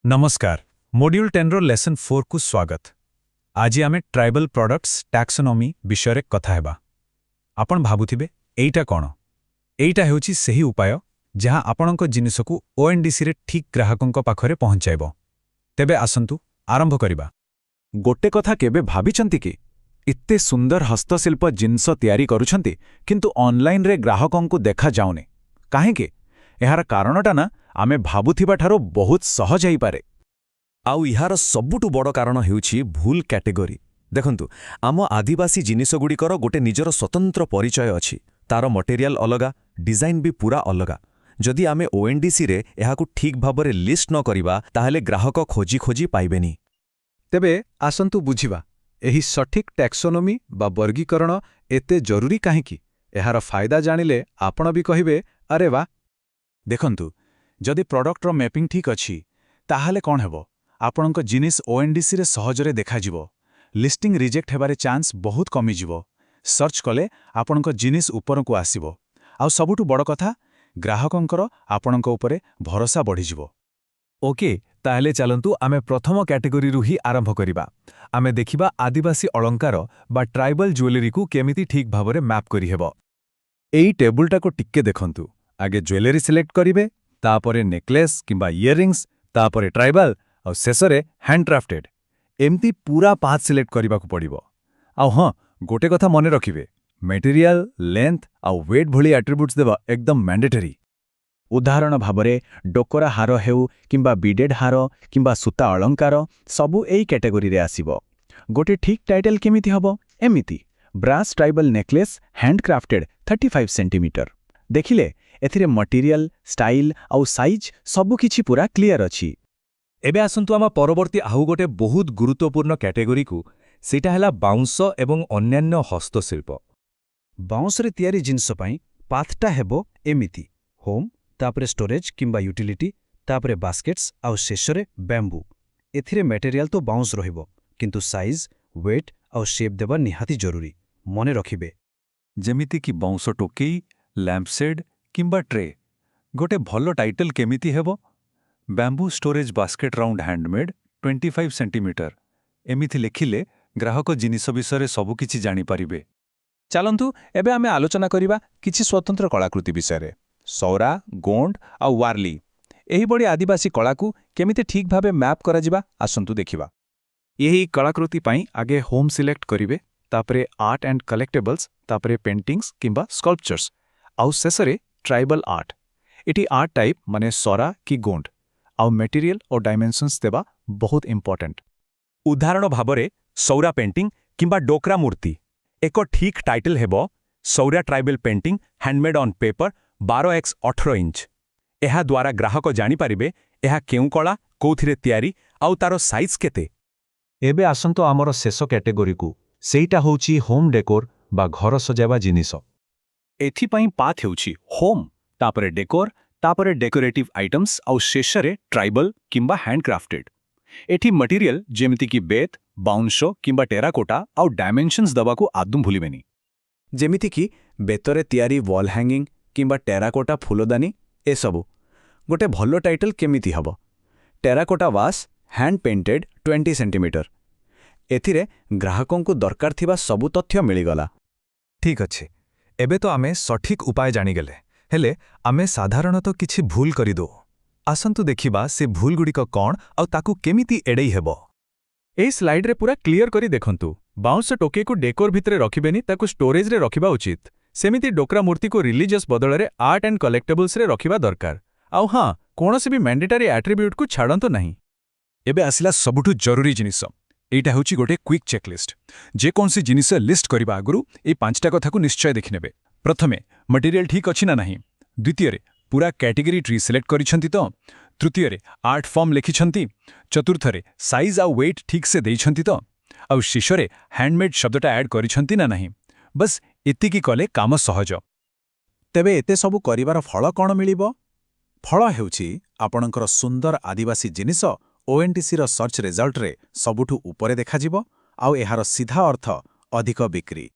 नमस्कार मॉड्यूल 10 रो लेसन 4 को स्वागत। आज आमे ट्राइबल प्रोडक्ट्स टैक्सोनॉमी विषय कथा हेबा। आपण भाबुथिबे एइटा कोन? एइटा हेउची सही उपाय जहां आपणक जिनिस को ओएनडीसी रे ठीक ग्राहकंक पाखरे पहुंचाइबो। तेबे आसंतु आरंभ करिबा। गोटे कथा केबे भाबिचंती कि इत्ते सुंदर हस्तशिल्प जिनस तयारी करूछंती किंतु ऑनलाइन रे ग्राहकंकु देखा जाउने काहेकि एहार कारणटा ना आमे भाबुथिबा ठारो बहुत सहज हेई पारे। आउ इहार सबुठु बड़ कारण हेउछि भूल कैटेगरी। देखंतु आम आदिवासी जिनिसगुड़िकर गोटे निजर स्वतंत्र परिचय अछि। तार मटेरियल अलगा, डिजाइन भी पूरा अलगा। जदि आमे ओएनडीसी रे एहाकु ठीक भाबरे लिस्ट न करिबा ताहेले ग्राहक खोजी खोजी पाइबेनी। तेबे आसंतु बुझिबा एही सठिक टैक्सोनॉमी बा वर्गीकरण एते जरूरी काहेकि? एहार फायदा जानिले आपण भी कहिबे अरे वाह। देखंतु जदि प्रोडक्ट रो मैपिंग ठीक अछि ताहाले कोन हेबो? आपणक जिनिस ओएनडीसी रे सहजरे देखा जिवो। लिस्टिंग रिजेक्ट हेबारे चांस बहुत कमी जिवो। सर्च कले आपणक जिनिस ऊपर को आसीबो। आउ सबुठु बड़ कथा ग्राहकंकर आपणक उपरे भरोसा बढ़ी जिवो। ओके ताहेले चलंतु आमे प्रथम कैटेगरी रु ही आरंभ करिबा। आमे देखिबा आदिवासी अलंकार बा ट्राइबल ज्वेलरी को केमिति ठीक भाबरे मैप करि हेबो। एई टेबुलटा को टिक्के देखंतु। आगे ज्वेलरी सिलेक्ट करिवे, तापरे नेकलेस किंबा इयरिंग्स, तापरे ट्राइबल और शेषरे हैंडक्राफ्टेड। एमती पूरा पाथ सिलेक्ट करिबा को पड़िबो। आउ हां गोटे कथा मने रखिबे, मटेरियल, लेंथ आउ वेट भली एट्रिब्यूट्स देबा एकदम मैंडेटरी। उदाहरण भाबरे डोकरा हार हेउ किंबा बीडेड हार किंबा सूता अलंकार सबु एई कैटेगरी रे आसीबो। गोटे ठीक टाइटल केमिति हबो? एमिति brass tribal necklace handcrafted 35 centimetre. देखिले एथिरे मटेरियल, स्टाइल आउ साइज सबु किछि पूरा क्लियर अछि। एबे आसंतु आमा परवर्ती आउ गोटे बहुत गुरुत्वपूर्ण कैटेगरी को सेटा हैला बाउंस एवं अन्यान्य हस्तशिल्प। बाउंस रे तयारी जिंस पई पाथटा हेबो एमिति होम, तापरे स्टोरेज किंबा यूटिलिटी, तापरे बास्केट्स आउ शेषरे बैम्बू। एथिरे मटेरियल तो बाउंस रहिबो किंतु साइज, वेट आउ शेप देबा निहाती जरूरी। मने रखिबे जेमिति कि बाउंस टोकेई, लैंपशेड किंबा ट्रे। गोटे भलो टाइटल केमिति हेबो? Bamboo storage basket round handmade 25 centimetre. एमिति लेखिले ग्राहक जिनिस विषय सबु किछि जानि पारिबे। चलंतु एबे आमे आलोचना करिबा किछि स्वतंत्र कलाकृति विषय। सौरा, गोंड आउ वार्ली एही बड़ी आदिवासी कला को केमिति ठीक भाबे मैप करा जिबा आसंतु देखिबा। एही कलाकृति पई आगे होम सिलेक्ट करिवे, तापरे आर्ट एंड कलेक्टेबल्स, तापरे पेंटिंग्स किंबा स्कल्पचर्स आउ शेषरे ट्राइबल आर्ट। एटी आर्ट टाइप माने सौरा कि गोंड आउ मटेरियल और डायमेंशंस देबा बहुत इंपोर्टेंट। उदाहरण भाबरे सौरा पेंटिंग किंबा डोकरा मूर्ति। एको ठीक टाइटल हेबो Saura tribal painting handmade on paper 12x18 inch. एहा द्वारा ग्राहक जानि पारिबे एहा केउ कला कोथिरे तयारी आउ तारो साइज केते। एबे आसंतो आमर शेष कैटेगरी को सेइटा होउची होम डेकोर बा घर सजावा जिनिस। एथि पई पाथ हेउची होम, तापरे डेकोर, तापरे डेकोरेटिव आइटम्स आउ शेषरे ट्राइबल किंबा हैंडक्राफ्टेड। एठी मटेरियल जेमिति कि बेत, बाउंसो किंबा टेराकोटा आउ डायमेंशंस दबा को आदुम भूलिबेनी। जेमिति कि बेतरे तयारी वॉल हैंगिंग किंबा टेराकोटा फुलदानी ए सबु। गोटे भलो टाइटल केमिति हबो? टेराकोटा वास हैंड पेंटेड 20 सेंटीमीटर। एथिरे ग्राहकों को दरकार थिबा सबु तथ्य मिलिगला। ठीक अच्छे, एबे तो आमे सठिक उपाय जानिगले, हेले आमे साधारणतः किछि भूल करिदो। आसंतु देखिबा से भूल गुड़िक कौन आउ ताकु केमिति एड़ेई हेबो। एई स्लाइड रे पूरा क्लियर करी देखंतु। बाउंस टोके को डेकोर भितरे रखिबेनी, ताकु स्टोरेज रे रखिबा उचित। सेमिति डोकरा मूर्ति को रिलीजियस बदଳରେ आर्ट एंड कलेक्टेबल्स रे रखिबा दरकार। आउ हां कोनोसी भी मैंडेटरी एट्रिब्यूट को छाडंतो नाही। एबे आसिला सबुठु जरूरी जिनिस। एइटा होची गोटे क्विक चेकलिस्ट। जे कोनसी जिनिस लिस्ट करिबा आगुरु ए पांचटा कथा को निश्चय देखिनेबे। प्रथमे मटेरियल ठीक अछि ना नाही। द्वितीय पूरा कैटेगरी ट्री सिलेक्ट करिछंती तो। तृतीय आर्ट फॉर्म लिखिछंती। चतुर्थरे साइज आउ वेट ठीक से देइछंती तो। आउ शेषरे हैंडमेड शब्दटा ऐड करिछंती ना नाही। बस एतिकी कले काम सहज। तेबे एते सबु करिवार फल कोन मिलिबो? फल हेउची आपणकर सुंदर आदिवासी जिनिस ओएनडीसी रो सर्च रिजल्ट रे सबुठु ऊपरे देखा जिवो आउ एहार सीधा अर्थ अधिक बिक्री।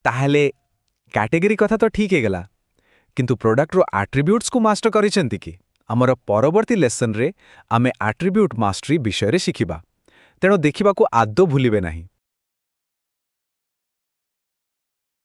ताहले कैटेगरी कथा तो ठीक हेगला, किंतु प्रोडक्ट रो एट्रिब्यूट्स को मास्टर करिसेंती कि ଆମର ପରବର୍ତ୍ତୀ ଲେସନରେ ଆମେ ଆଟ୍ରିବ୍ୟୁଟ୍ ମାଷ୍ଟରୀ ବିଷୟରେ ଶିଖିବା। ତେଣୁ ଦେଖିବାକୁ ଆଦୌ ଭୁଲିବେ ନାହିଁ।